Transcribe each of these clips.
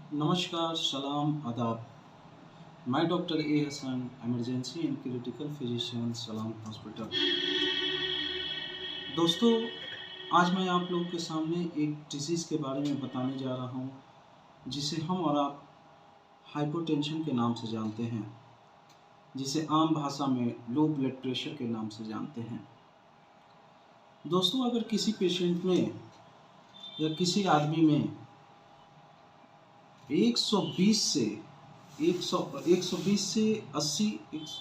नमस्कार, सलाम, आदाब। मैं doctor A Hasan, emergency and critical physician, Salam hospital. दोस्तों, आज मैं आप लोगों के सामने एक डिजीज़ के बारे में बताने जा रहा हूँ, जिसे हम और आप हाइपोटेंशन के नाम से जानते हैं, जिसे आम भाषा में लो ब्लड प्रेशर के नाम से जानते हैं। दोस्तों, अगर किसी पेशेंट में या किसी आदमी में 120 से 120 से 80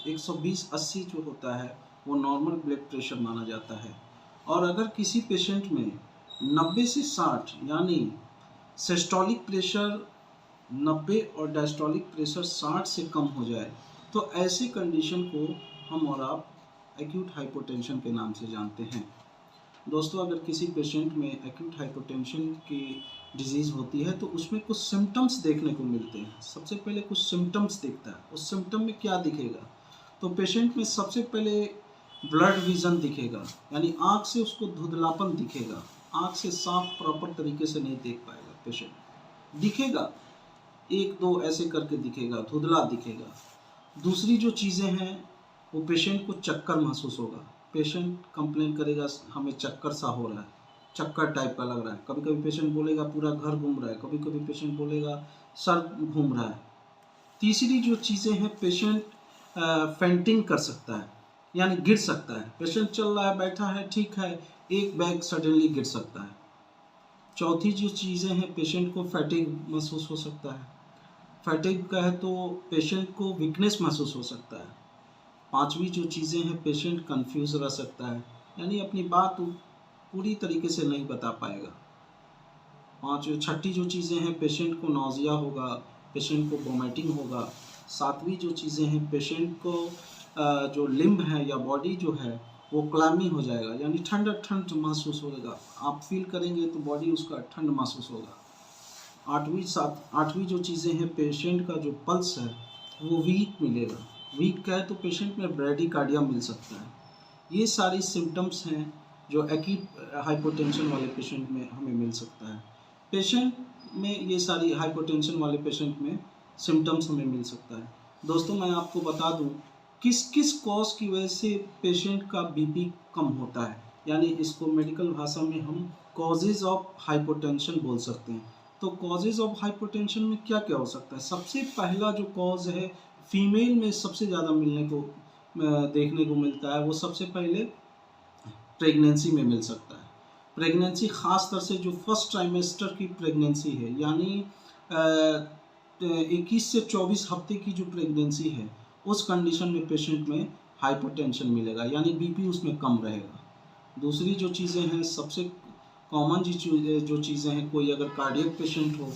120-80 जो होता है वो नॉर्मल ब्लड प्रेशर माना जाता है। और अगर किसी पेशेंट में 90 से 60 यानी सिस्टोलिक प्रेशर 90 और डायस्टोलिक प्रेशर 60 से कम हो जाए तो ऐसी कंडीशन को हम और आप एक्यूट हाइपोटेंशन के नाम से जानते हैं। दोस्तों, अगर किसी पेशेंट में एक्यूट हाइपोटेंशन की डिजीज़ होती है तो उसमें कुछ सिम्टम्स देखने को मिलते हैं। सबसे पहले कुछ सिम्टम्स दिखता है। उस सिम्टम में क्या दिखेगा? तो पेशेंट में सबसे पहले ब्लड विज़न दिखेगा, यानी आँख से उसको धुंधलापन दिखेगा। आँख से साफ प्रॉपर तरीके से नहीं देख पाएगा पेशेंट। दिखेगा, 1-2 ऐसे करके दिखेगा, धुंधला दिखेगा। दूसरी जो चीज़ें हैं, वो पेशेंट को चक्कर महसूस होगा। पेशेंट कंप्लेन करेगा, हमें चक्कर सा हो रहा है, चक्कर टाइप का लग रहा है। कभी कभी पेशेंट बोलेगा पूरा घर घूम रहा है, कभी कभी पेशेंट बोलेगा सर घूम रहा है। तीसरी जो चीज़ें हैं, पेशेंट फेंटिंग कर सकता है, यानी गिर सकता है। पेशेंट चल रहा है, बैठा है, ठीक है, एक बैग सडनली गिर सकता है। चौथी जो चीज़ें हैं, पेशेंट को फैटिग महसूस हो सकता है। फैटिग का है तो पेशेंट को वीकनेस महसूस हो सकता है। पांचवी जो चीज़ें हैं, पेशेंट कंफ्यूज रह सकता है, यानी अपनी बात पूरी तरीके से नहीं बता पाएगा। छठी जो चीज़ें हैं, पेशेंट को नौजिया होगा, पेशेंट को वोमिटिंग होगा। सातवीं जो चीज़ें हैं, पेशेंट को जो लिम्ब है या बॉडी जो है वो क्लैमी हो जाएगा, यानी ठंड ठंड महसूस होगा। आप फील करेंगे तो बॉडी उसका ठंड महसूस होगा। आठवीं जो चीज़ें हैं, पेशेंट का जो पल्स है वो वीक मिलेगा। वीक का है तो पेशेंट में ब्रेडिकार्डिया मिल सकता है। ये सारी सिम्टम्स हैं जो एक्यूट हाइपोटेंशन वाले पेशेंट में हमें मिल सकता है। पेशेंट में ये सारी हाइपोटेंशन वाले पेशेंट में सिम्टम्स हमें मिल सकता है। दोस्तों, मैं आपको बता दूं किस किस कॉज की वजह से पेशेंट का बीपी कम होता है, यानी इसको मेडिकल भाषा में हम कॉजेज ऑफ हाइपोटेंशन बोल सकते हैं। तो कॉजेज ऑफ हाइपोटेंशन में क्या क्या हो सकता है? सबसे पहला जो कॉज है, फीमेल में सबसे ज़्यादा मिलने को देखने को मिलता है, वो सबसे पहले प्रेगनेंसी में मिल सकता है। प्रेगनेंसी ख़ास तौर से जो फर्स्ट ट्राइमेस्टर की प्रेगनेंसी है, यानी 21 से 24 हफ्ते की जो प्रेगनेंसी है, उस कंडीशन में पेशेंट में हाइपोटेंशन मिलेगा, यानी बीपी उसमें कम रहेगा। दूसरी जो चीज़ें हैं, सबसे कॉमन जो चीज़ें हैं, कोई अगर कार्डियक पेशेंट हो,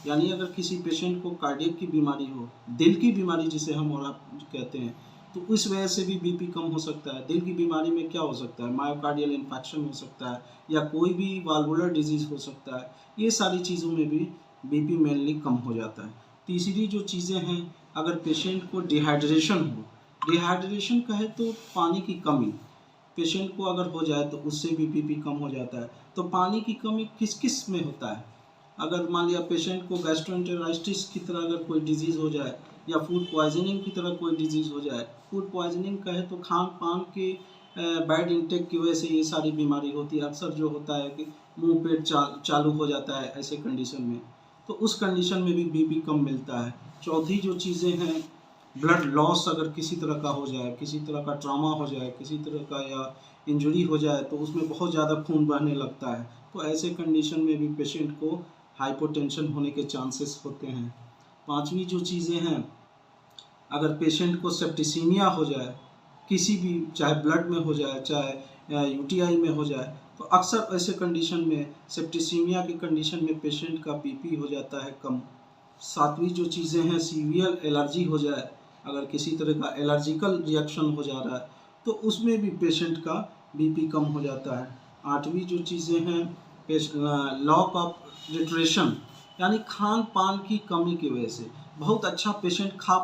यानी अगर किसी पेशेंट को कार्डियक की बीमारी हो, दिल की बीमारी जिसे हम और आप कहते हैं, तो इस वजह से भी बीपी कम हो सकता है। दिल की बीमारी में क्या हो सकता है? मायोकार्डियल इन्फेक्शन हो सकता है, या कोई भी वाल्वुलर डिजीज़ हो सकता है। ये सारी चीज़ों में भी बीपी मेनली कम हो जाता है। तीसरी जो चीज़ें हैं, अगर पेशेंट को डिहाइड्रेशन हो, डिहाइड्रेशन कहे तो पानी की कमी, पेशेंट को अगर हो जाए तो उससे भी बीपी कम हो जाता है। तो पानी की कमी किस किस में होता है? अगर मान लिया पेशेंट को गैस्ट्रोएंटेराइटिस की तरह अगर कोई डिजीज़ हो जाए, या फूड पॉइजनिंग की तरह कोई डिजीज़ हो जाए। फूड पॉइजनिंग कहे तो खान पान के बैड इंटेक की वजह से ये सारी बीमारी होती है। अक्सर जो होता है कि मुंह पेट चालू हो जाता है ऐसे कंडीशन में, तो उस कंडीशन में भी बीपी कम मिलता है। चौथी जो चीज़ें हैं, ब्लड लॉस अगर किसी तरह का हो जाए, किसी तरह का ट्रॉमा हो जाए, किसी तरह का या इंजरी हो जाए, तो उसमें बहुत ज़्यादा खून बहने लगता है, तो ऐसे कंडीशन में भी पेशेंट को हाइपोटेंशन होने के चांसेस होते हैं। पांचवी जो चीज़ें हैं, अगर पेशेंट को सेप्टिसीमिया हो जाए, किसी भी, चाहे ब्लड में हो जाए, चाहे यूटीआई में हो जाए, तो अक्सर ऐसे कंडीशन में, सेप्टिसीमिया की कंडीशन में पेशेंट का बीपी हो जाता है कम। सातवीं जो चीज़ें हैं, सीवियर एलर्जी हो जाए, अगर किसी तरह का एलर्जिकल रिएक्शन हो जा रहा है, तो उसमें भी पेशेंट का बीपी कम हो जाता है। आठवीं जो चीज़ें हैं, लॉक ऑफ न्यूट्रिशन, यानी खान पान की कमी की वजह से बहुत अच्छा पेशेंट खा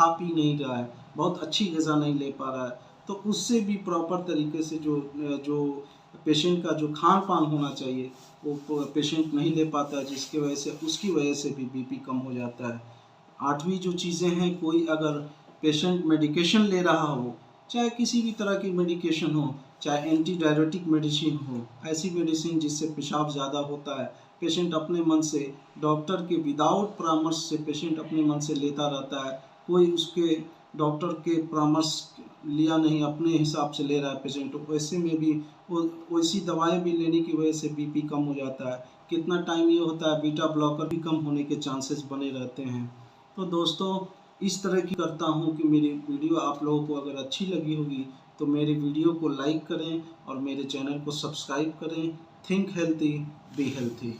पी नहीं रहा है, बहुत अच्छी ग़िज़ा नहीं ले पा रहा है, तो उससे भी प्रॉपर तरीके से जो जो पेशेंट का जो खान पान होना चाहिए वो पेशेंट नहीं ले पाता है, जिसकी वजह से उसकी वजह से भी बीपी कम हो जाता है। 8वीं जो चीज़ें हैं, कोई अगर पेशेंट मेडिकेशन ले रहा हो, चाहे किसी भी तरह की मेडिकेशन हो, चाहे एंटी डायबिटिक मेडिसिन हो, ऐसी मेडिसिन जिससे पेशाब ज़्यादा होता है, पेशेंट अपने मन से डॉक्टर के विदाउट परामर्श से पेशेंट अपने मन से लेता रहता है, कोई उसके डॉक्टर के परामर्श लिया नहीं, अपने हिसाब से ले रहा है पेशेंट, वैसे में भी वैसी दवाएं भी लेने की वजह से बीपी कम हो जाता है। कितना टाइम ये होता है, बीटा ब्लॉकर भी कम होने के चांसेस बने रहते हैं। तो दोस्तों, इस तरह की करता हूँ कि मेरी वीडियो आप लोगों को अगर अच्छी लगी होगी तो मेरी वीडियो को लाइक करें और मेरे चैनल को सब्सक्राइब करें। Think healthy, be healthy.